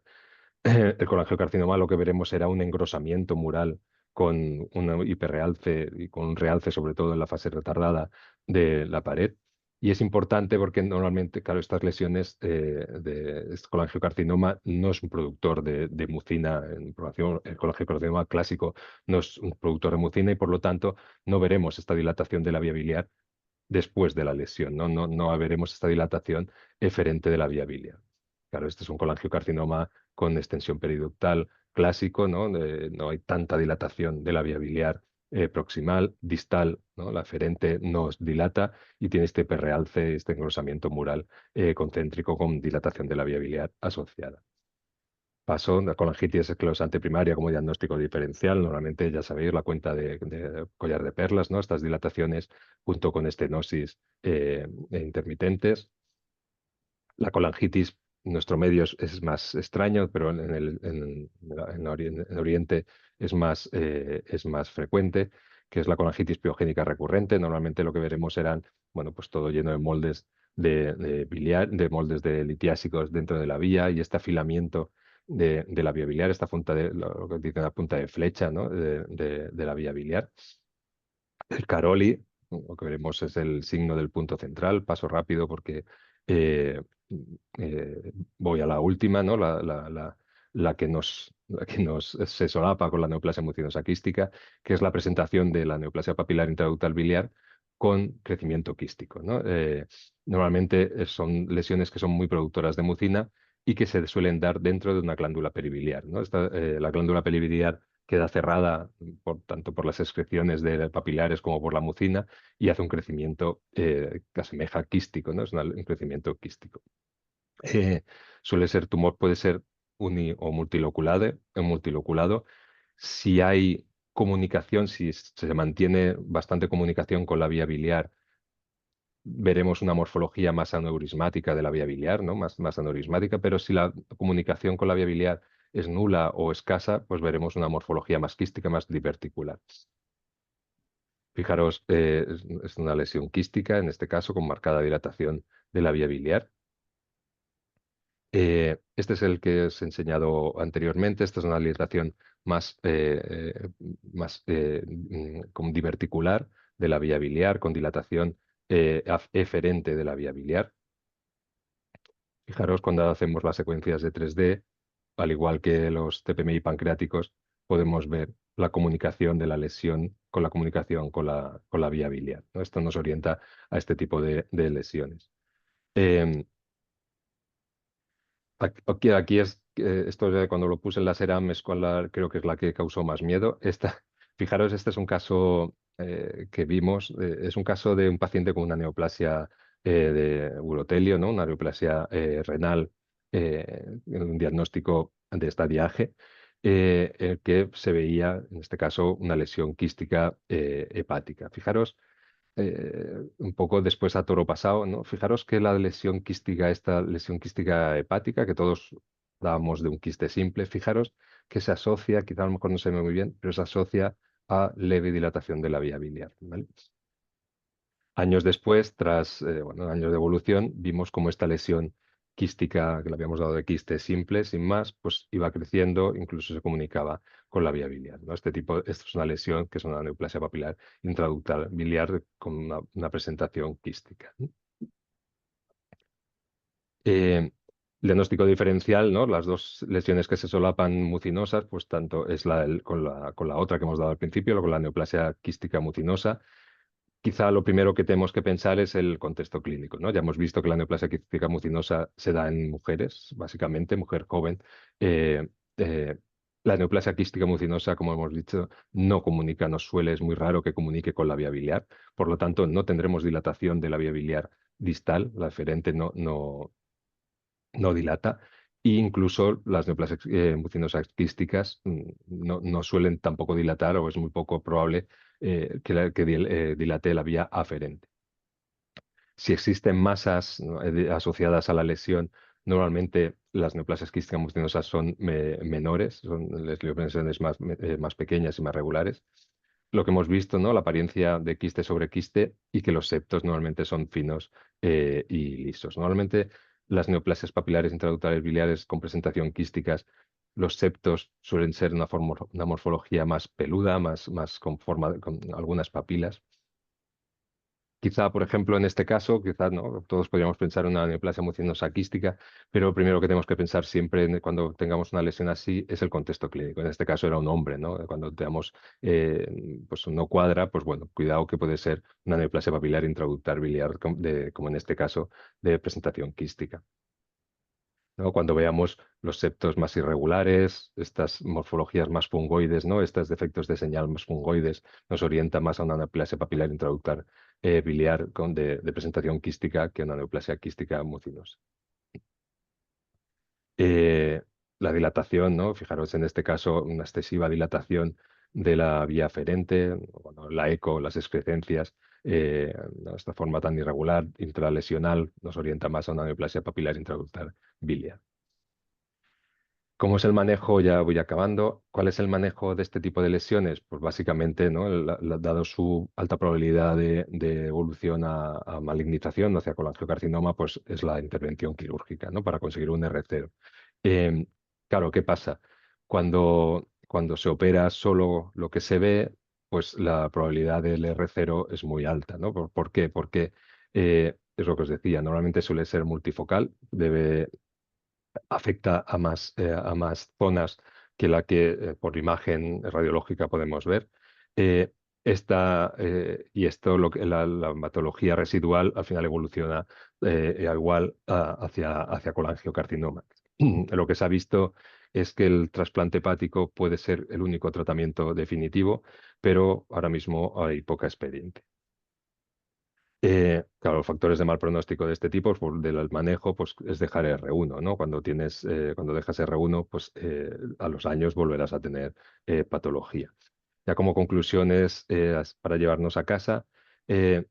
El colangiocarcinoma lo que veremos será un engrosamiento mural con un hiperrealce y con un realce, sobre todo en la fase retardada de la pared. Y es importante porque normalmente, claro, estas lesiones de este colangiocarcinoma no es un productor de mucina en población. El colangiocarcinoma clásico no es un productor de mucina y por lo tanto no veremos esta dilatación de la vía biliar después de la lesión, ¿no? No veremos esta dilatación eferente de la vía biliar. Claro, este es un colangiocarcinoma con extensión periductal clásico, ¿no? No hay tanta dilatación de la vía biliar proximal, distal, ¿no? La eferente no dilata y tiene este hiperrealce, este engrosamiento mural concéntrico con dilatación de la vía biliar asociada. Paso de colangitis esclerosante primaria como diagnóstico diferencial. Normalmente, ya sabéis, la cuenta de collar de perlas, ¿no? Estas dilataciones junto con estenosis intermitentes. La colangitis nuestro medio es más extraño, pero en Oriente es más frecuente, que es la colangitis piogénica recurrente. Normalmente lo que veremos serán, bueno, pues todo lleno de moldes de biliar, de moldes de litiásicos dentro de la vía y este afilamiento de la vía biliar, esta punta lo que dicen la punta de flecha, ¿no? de la vía biliar. El Caroli, lo que veremos es el signo del punto central. Paso rápido porque eh, voy a la última, ¿no? La que nos se solapa con la neoplasia mucinosa quística, que es la presentación de la neoplasia papilar intraductal biliar con crecimiento quístico, ¿no? Normalmente son lesiones que son muy productoras de mucina y que se suelen dar dentro de una glándula peribiliar, ¿no? La glándula peribiliar queda cerrada tanto por las excreciones de papilares como por la mucina y hace un crecimiento que asemeja quístico, ¿no? Es un crecimiento quístico. Suele ser tumor, puede ser o multiloculado. Si hay comunicación, si se mantiene bastante comunicación con la vía biliar, veremos una morfología más aneurismática de la vía biliar, ¿no? Más aneurismática, pero si la comunicación con la vía biliar es nula o escasa, pues veremos una morfología más quística, más diverticular. Fijaros, es una lesión quística, en este caso con marcada dilatación de la vía biliar. Este es el que os he enseñado anteriormente. Esta es una dilatación más como diverticular de la vía biliar, con dilatación eferente de la vía biliar. Fijaros, cuando hacemos las secuencias de 3D, al igual que los TPMI pancreáticos, podemos ver la comunicación de la lesión con la comunicación con la vía biliar, ¿no? Esto nos orienta a este tipo de lesiones. Em, aquí esto de cuando lo puse en la SERAM es creo que es la que causó más miedo. Fijaros, este es un caso que vimos, es un caso de un paciente con una neoplasia de urotelio, ¿no? Una neoplasia renal, un diagnóstico de estadiaje, el que se veía, en este caso, una lesión quística hepática. Fijaros un poco después a toro pasado, ¿no? Fijaros que la lesión quística, esta lesión quística hepática, que todos dábamos de un quiste simple, fijaros que se asocia, quizá a lo mejor no se ve muy bien, pero se asocia a leve dilatación de la vía biliar, ¿vale? Años después, tras años de evolución, vimos como esta lesión quística, que le habíamos dado de quiste simple, sin más, pues iba creciendo, incluso se comunicaba con la vía biliar, ¿no? Esto es una lesión que es una neoplasia papilar intraductal biliar con una presentación quística, ¿no? Diagnóstico diferencial, ¿no? Las dos lesiones que se solapan mucinosas, pues tanto es con la otra que hemos dado al principio, con la neoplasia quística mucinosa. Quizá lo primero que tenemos que pensar es el contexto clínico, ¿no? Ya hemos visto que la neoplasia quística mucinosa se da en mujeres, básicamente, mujer joven. Eh, eh, la neoplasia quística mucinosa, como hemos dicho, no comunica, no suele, es muy raro que comunique con la vía biliar. Por lo tanto, no tendremos dilatación de la vía biliar distal, la eferente no dilata. E incluso las neoplasias mucinosas quísticas no suelen tampoco dilatar o es muy poco probable que dilate la vía aferente. Si existen masas, ¿no? Asociadas a la lesión, normalmente las neoplasias quísticas mucinosas son menores, son las lesiones más pequeñas y más regulares. Lo que hemos visto, ¿no? La apariencia de quiste sobre quiste y que los septos normalmente son finos y lisos. Normalmente las neoplasias papilares intraductales biliares con presentación quísticas, los septos suelen ser una morfología más peluda, más con forma, con algunas papilas. Quizá, por ejemplo, en este caso, quizá no, todos podríamos pensar en una neoplasia mucinosa quística, pero lo primero que tenemos que pensar siempre cuando tengamos una lesión así es el contexto clínico. En este caso era un hombre, ¿no? Cuando tenemos, pues no cuadra, pues bueno, cuidado que puede ser una neoplasia papilar intraductal biliar, como en este caso, de presentación quística, ¿no? Cuando veamos los septos más irregulares, estas morfologías más fungoides, ¿no? Estos defectos de señal más fungoides, nos orienta más a una neoplasia papilar intraductal biliar de presentación quística que una neoplasia quística mucinosa. Eh, la dilatación, ¿no? Fijaros en este caso, una excesiva dilatación de la vía aferente, bueno, la eco, las excrescencias. Esta forma tan irregular, intralesional, nos orienta más a una neoplasia papilar intraductal biliar. ¿Cómo es el manejo? Ya voy acabando. ¿Cuál es el manejo de este tipo de lesiones? Pues básicamente, ¿no? Dado su alta probabilidad de evolución a malignización hacia colangiocarcinoma, pues es la intervención quirúrgica, ¿no? Para conseguir un R0. Eh, claro, ¿qué pasa? Cuando se opera solo lo que se ve, pues la probabilidad del R0 es muy alta, ¿no? ¿Por qué? Porque es lo que os decía, normalmente suele ser multifocal, afecta a más zonas que la que por imagen radiológica podemos ver. Eh, y esto, la patología residual, al final evoluciona igual hacia colangiocarcinoma. Lo que se ha visto es que el trasplante hepático puede ser el único tratamiento definitivo, pero ahora mismo hay poca experiencia. Claro, los factores de mal pronóstico de este tipo, pues, del manejo, pues es dejar R1, ¿no? Cuando dejas R1, pues a los años volverás a tener patología. Ya como conclusiones para llevarnos a casa, eh,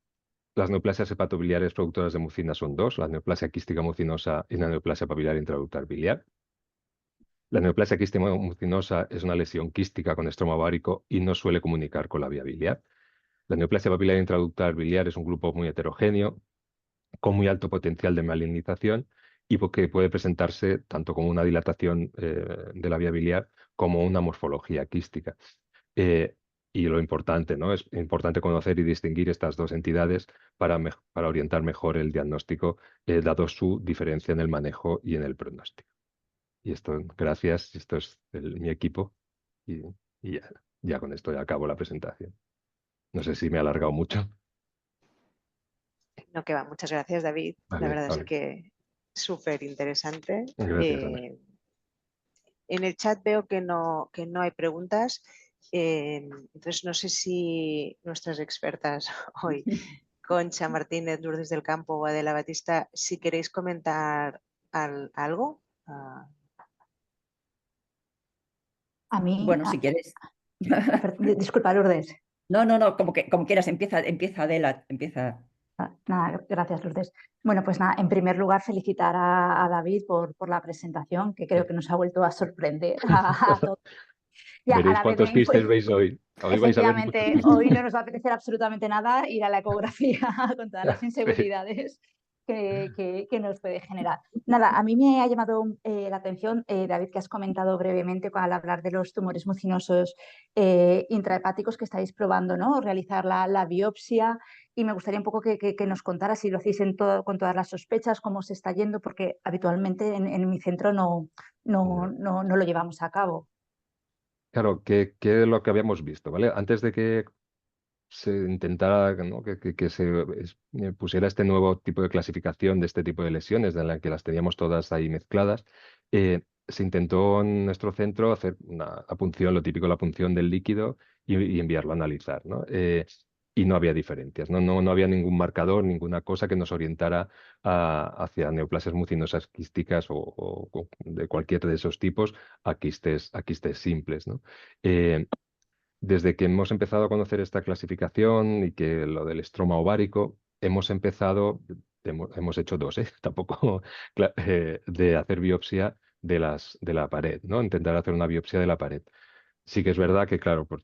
las neoplasias hepatobiliares productoras de mucina son dos, la neoplasia quística mucinosa y la neoplasia papilar intraductal biliar. La neoplasia quística mucinosa es una lesión quística con estroma ovárico y no suele comunicar con la vía biliar. La neoplasia papilar intraductal biliar es un grupo muy heterogéneo, con muy alto potencial de malignización y que puede presentarse tanto como una dilatación de la vía biliar como una morfología quística. Eh, y lo importante, ¿no? Es importante conocer y distinguir estas dos entidades para orientar mejor el diagnóstico, dado su diferencia en el manejo y en el pronóstico. Y esto, gracias, esto es mi equipo y, y ya con esto ya acabo la presentación. No sé si me he alargado mucho. No, que va. Muchas gracias, David. La Vale, verdad es vale. que súper interesante. Gracias, Ana. En el chat veo que no hay preguntas. Entonces, no sé si nuestras expertas hoy, Concha Martínez, Lourdes del Campo o Adela Batista, si queréis comentar algo. A mí, Bueno, si quieres. disculpa, Lourdes. No, no, no, como quieras, empieza Adela, empieza. Nada, gracias, Lourdes. Bueno, pues nada, en primer lugar, felicitar a David por la presentación, que creo que nos ha vuelto a sorprender a todos. Y a Veréis la vez cuántos muy, quistes veis hoy. Hoy vais a ver muchos efectivamente, quistes. hoy no nos va a apetecer absolutamente nada ir a la ecografía con todas las Sí. inseguridades que nos puede generar. Nada, a mí me ha llamado la atención, David, que has comentado brevemente al hablar de los tumores mucinosos intrahepáticos que estáis probando, ¿no? Realizar la biopsia, y me gustaría un poco que nos contaras si lo hacéis con todas las sospechas, cómo se está yendo, porque habitualmente en mi centro no lo llevamos a cabo. Claro, que es lo que habíamos visto, ¿vale? Antes de que se intentara, ¿no? que se pusiera este nuevo tipo de clasificación de este tipo de lesiones, de la que las teníamos todas ahí mezcladas, se intentó en nuestro centro hacer la punción, lo típico, la punción del líquido y enviarlo a analizar, ¿no? Y no había diferencias, ¿no? No había ningún marcador, ninguna cosa que nos orientara hacia neoplasias mucinosas quísticas o de cualquier de esos tipos a quistes simples, ¿no? Desde que hemos empezado a conocer esta clasificación y que lo del estroma ovárico, hemos hecho dos, tampoco, de hacer biopsia de la pared, ¿no? Intentar hacer una biopsia de la pared. Sí que es verdad que, claro, pues,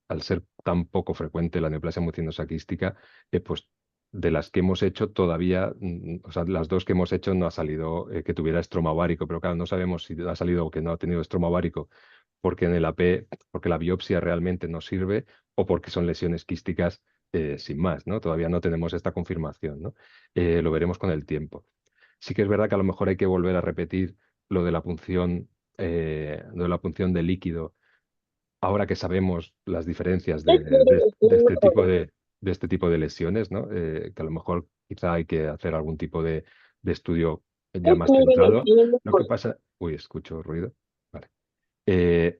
al ser tan poco frecuente la neoplasia mucinosa quística, pues de las que hemos hecho todavía, o sea, las dos que hemos hecho no ha salido que tuviera estroma ovárico, pero claro, no sabemos si ha salido que no ha tenido estroma ovárico porque en el AP, porque la biopsia realmente no sirve o porque son lesiones quísticas sin más, ¿no? Todavía no tenemos esta confirmación, ¿no? Lo veremos con el tiempo. Sí que es verdad que a lo mejor hay que volver a repetir lo de la punción de líquido, ahora que sabemos las diferencias de este tipo de lesiones, ¿no? Que a lo mejor quizá hay que hacer algún tipo de estudio ya más centrado. Lo que pasa, uy, escucho ruido. Vale.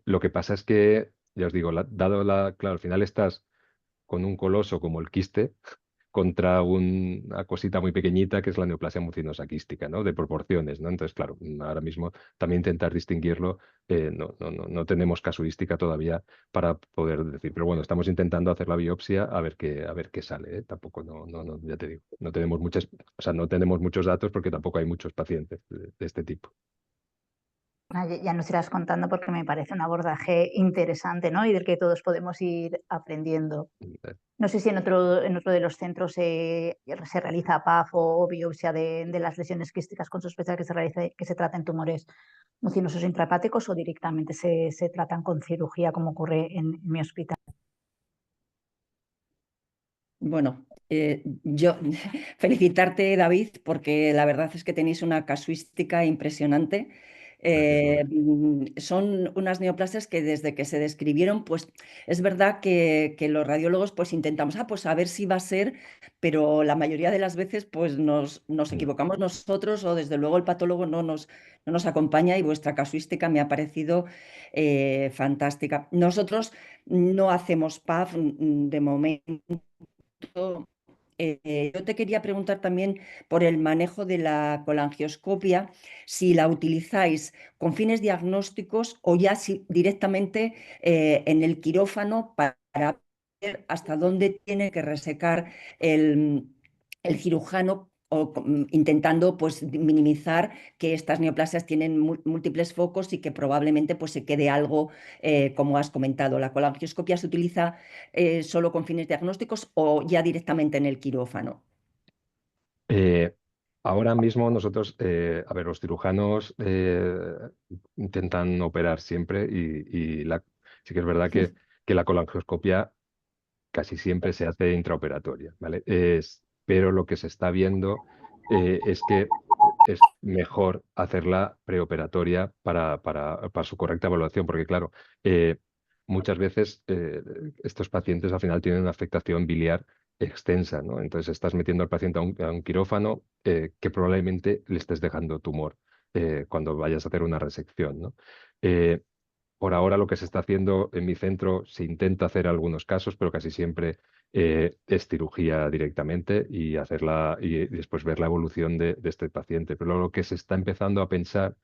Lo que pasa es que, ya os digo, claro, al final estás con un coloso como el quiste, contra una cosita muy pequeñita que es la neoplasia mucinosa quística, ¿no? De proporciones, ¿no? Entonces, claro, ahora mismo también intentar distinguirlo, no tenemos casuística todavía para poder decir, pero bueno, estamos intentando hacer la biopsia a ver qué sale, ¿eh? Tampoco, ya te digo, no tenemos no tenemos muchos datos porque tampoco hay muchos pacientes de este tipo. Ya nos irás contando porque me parece un abordaje interesante, ¿no? Y del que todos podemos ir aprendiendo. No sé si en otro de los centros se realiza PAF o biopsia de las lesiones quísticas con sospecha que se traten tumores mucinosos intrahepáticos o directamente se tratan con cirugía, como ocurre en mi hospital. Bueno, yo felicitarte, David, porque la verdad es que tenéis una casuística impresionante. Son unas neoplasias que desde que se describieron, pues es verdad que los radiólogos pues intentamos, pues a ver si va a ser, pero la mayoría de las veces pues nos equivocamos nosotros o desde luego el patólogo no nos acompaña y vuestra casuística me ha parecido fantástica. Nosotros no hacemos PAF de momento. Yo te quería preguntar también por el manejo de la colangioscopia, si la utilizáis con fines diagnósticos o ya directamente en el quirófano para ver hasta dónde tiene que resecar el cirujano o intentando pues, minimizar que estas neoplasias tienen múltiples focos y que probablemente pues, se quede algo, como has comentado. ¿La colangioscopia se utiliza solo con fines diagnósticos o ya directamente en el quirófano? Ahora mismo nosotros, a ver, los cirujanos intentan operar siempre sí que es verdad que la colangioscopia casi siempre se hace intraoperatoria, ¿vale? Pero lo que se está viendo es que es mejor hacerla preoperatoria para su correcta evaluación, porque claro, muchas veces estos pacientes al final tienen una afectación biliar extensa, ¿no? Entonces estás metiendo al paciente a un quirófano que probablemente le estés dejando tumor cuando vayas a hacer una resección, ¿no? Por ahora lo que se está haciendo en mi centro se intenta hacer algunos casos, pero casi siempre es cirugía directamente y hacerla y después ver la evolución de este paciente. Pero lo que se está empezando a pensar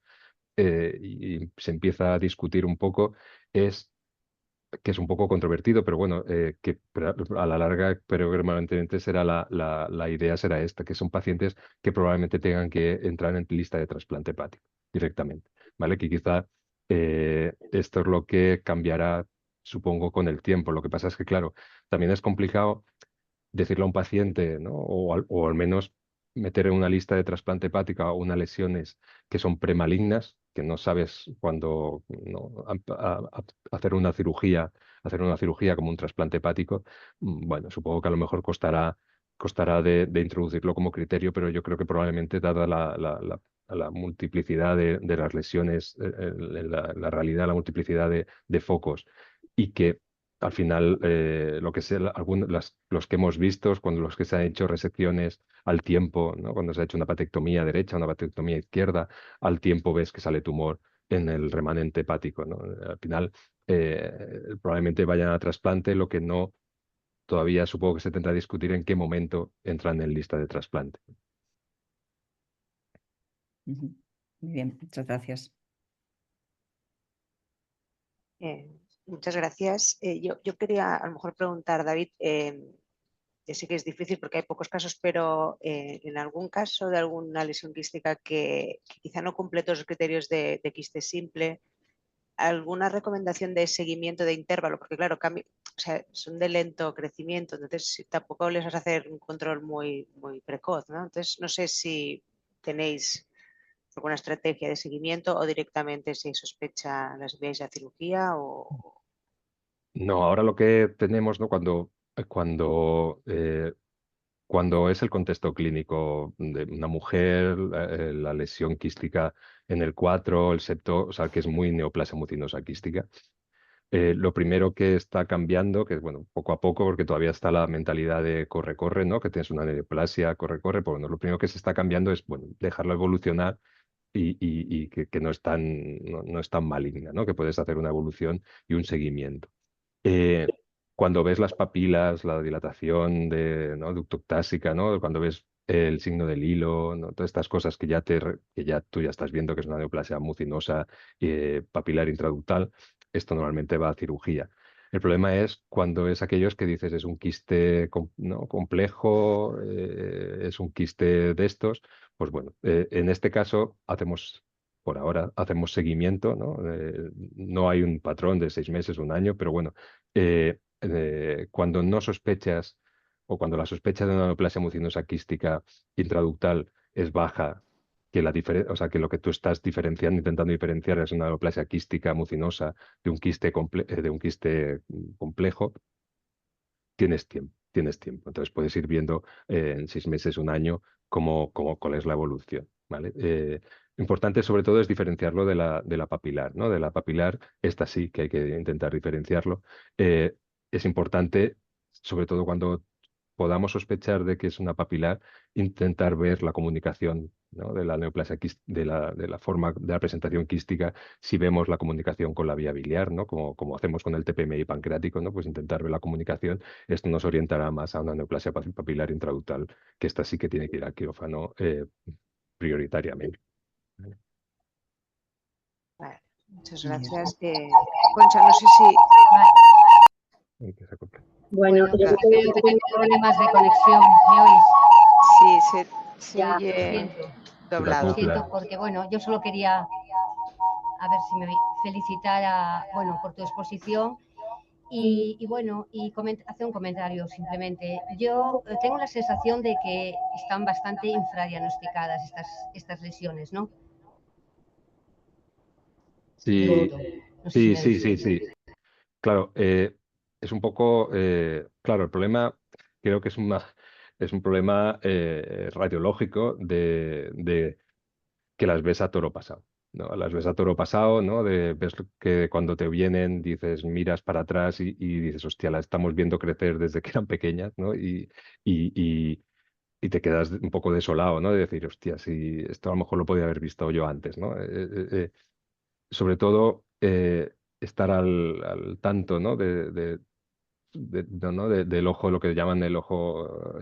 y se empieza a discutir un poco es que es un poco controvertido, pero bueno, que a la larga, pero permanentemente será la idea será esta, que son pacientes que probablemente tengan que entrar en lista de trasplante hepático directamente, ¿vale? Que quizá esto es lo que cambiará, supongo, con el tiempo. Lo que pasa es que, claro, también es complicado decirle a un paciente, ¿no? O al menos meter en una lista de trasplante hepática unas lesiones que son premalignas, que no sabes cuándo, ¿no? Hacer una cirugía como un trasplante hepático, bueno, supongo que a lo mejor costará de introducirlo como criterio, pero yo creo que probablemente, dada la multiplicidad de las lesiones, la realidad, la multiplicidad de focos, y que al final, los que hemos visto, cuando los que se han hecho resecciones al tiempo, ¿no? Cuando se ha hecho una patectomía derecha, una patectomía izquierda, al tiempo ves que sale tumor en el remanente hepático, ¿no? Al final, probablemente vayan a trasplante, lo que no, todavía supongo que se tendrá que discutir en qué momento entran en lista de trasplante. Muy bien, muchas gracias. Muchas gracias. Yo quería a lo mejor preguntar, David, yo sé que es difícil porque hay pocos casos, pero en algún caso de alguna lesión quística que quizá no cumple todos los criterios de quiste simple, ¿alguna recomendación de seguimiento de intervalo? Porque claro, o sea, son de lento crecimiento, entonces tampoco les vas a hacer un control muy, muy precoz, ¿no? Entonces no sé si tenéis alguna estrategia de seguimiento o directamente si sospecha las enviáis a cirugía o... No, ahora lo que tenemos, ¿no? Cuando es el contexto clínico de una mujer, la lesión quística en el 4, el septo, o sea, que es muy neoplasia mucinosa quística, lo primero que está cambiando, que es bueno, poco a poco, porque todavía está la mentalidad de corre-corre, ¿no? Que tienes una neoplasia, corre-corre, pues bueno, lo primero que se está cambiando es, bueno, dejarlo evolucionar y que no es tan maligna, ¿no? Que puedes hacer una evolución y un seguimiento. cuando ves las papilas, la dilatación ¿no? ductotásica, ¿no? Cuando ves el signo del hilo, ¿no? Todas estas cosas que ya tú ya estás viendo que es una neoplasia mucinosa papilar intraductal, esto normalmente va a cirugía. El problema es cuando es aquellos que dices es un quiste ¿no? complejo, es un quiste de estos, pues bueno, en este caso por ahora hacemos seguimiento, ¿no? No hay un patrón de 6 meses, un año, pero bueno, cuando no sospechas o cuando la sospecha de una neoplasia mucinosa quística intraductal es baja, o sea, que lo que tú estás intentando diferenciar es una neoplasia quística mucinosa de un quiste complejo, tienes tiempo, tienes tiempo. Entonces puedes ir viendo en 6 meses, un año, cuál es la evolución, ¿vale? Importante sobre todo es diferenciarlo de la papilar, ¿no? De la papilar, esta sí que hay que intentar diferenciarlo. Es importante, sobre todo cuando podamos sospechar de que es una papilar, intentar ver la comunicación, ¿no? De la neoplasia de la forma de la presentación quística, si vemos la comunicación con la vía biliar, ¿no? Como hacemos con el TPMI pancreático, ¿no? Pues intentar ver la comunicación. Esto nos orientará más a una neoplasia papilar intraductal, que esta sí que tiene que ir al quirófano prioritariamente. Vale, muchas Bien. gracias. Concha, no sé si... Bueno, Bueno, yo claro. creo que tengo problemas de conexión. ¿Me oís? Sí, se Ya, lo oye siento. Se te Lo doblado. acopla. siento porque, bueno, yo solo quería, a ver si me felicitar bueno, por tu exposición y bueno, hacer un comentario simplemente. Yo tengo la sensación de que están bastante infradiagnosticadas estas lesiones, ¿no? Sí, Pregunto. No sé si sí, me sí, oís. sí, sí. Claro, es un poco, claro, el problema creo que es un problema radiológico de que las ves a toro pasado, ¿no? Las ves a toro pasado, ¿no? Ves que cuando te vienen dices, miras para atrás y dices, hostia, la estamos viendo crecer desde que eran pequeñas, ¿no? Y, y- y te quedas un poco desolado, ¿no? De decir, hostia, si esto a lo mejor lo podía haber visto yo antes, ¿no? Sobre todo estar al tanto, ¿no? Del ojo, lo que llaman el ojo,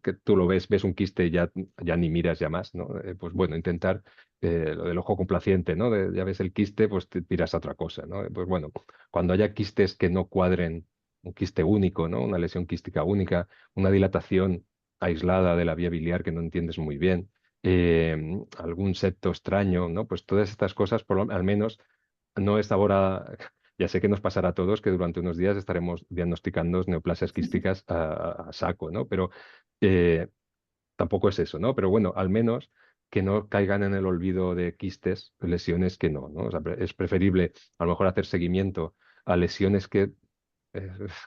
que tú lo ves un quiste y ya ni miras ya más, ¿no? Pues bueno, intentar lo del ojo complaciente, ¿no? Ya ves el quiste, pues te tiras a otra cosa, ¿no? Pues bueno, cuando haya quistes que no cuadren, un quiste único, ¿no? Una lesión quística única, una dilatación aislada de la vía biliar que no entiendes muy bien, algún septo extraño, ¿no? Pues todas estas cosas, al menos, no es ahora. Ya sé que nos pasará a todos que durante unos días estaremos diagnosticando neoplasias quísticas a saco, ¿no? Pero eh, tampoco es eso, ¿no? Pero bueno, al menos que no caigan en el olvido de quistes, lesiones que no, ¿no? O sea, es preferible a lo mejor hacer seguimiento a lesiones eh,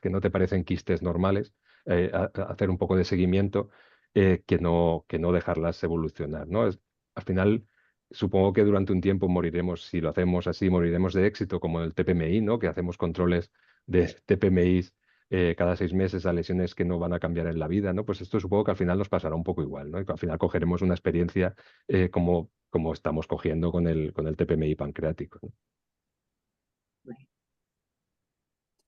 que no te parecen quistes normales, hacer un poco de seguimiento que no dejarlas evolucionar, ¿no? Al final, supongo que durante un tiempo moriremos, si lo hacemos así, moriremos de éxito, como en el TPMI, ¿no? Que hacemos controles de TPMIs cada 6 meses a lesiones que no van a cambiar en la vida, ¿no? Pues esto supongo que al final nos pasará un poco igual, ¿no? Y que al final cogeremos una experiencia como estamos cogiendo con el TPMI pancreático, ¿no?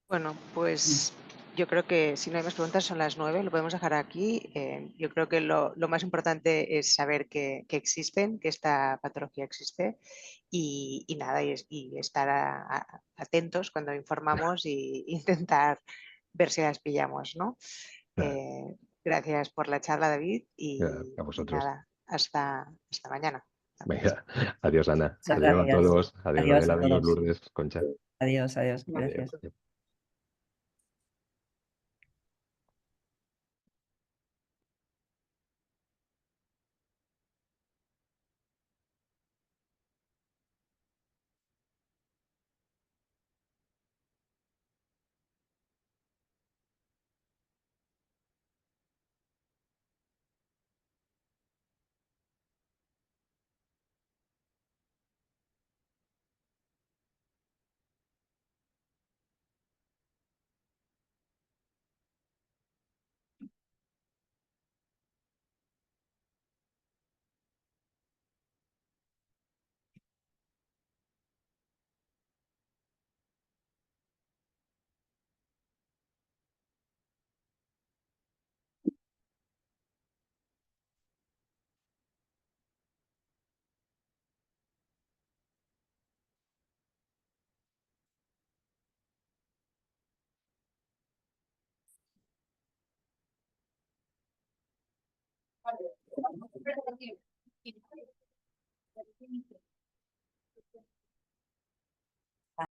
Bueno, pues yo creo que si no hay más preguntas son las 9, lo podemos dejar aquí. Yo creo que lo más importante es saber que existen, que esta patología existe y nada, y estar atentos cuando informamos y intentar ver si las pillamos, ¿no? Nada, Gracias por la charla, David, a y vosotros. nada, hasta mañana. Venga, adiós, Ana. Muchas Adiós a gracias. todos. Adiós, Adiós Adela. a Adiós, todos. Lourdes, Concha. Adiós, adiós. Adiós. Gracias. Vale.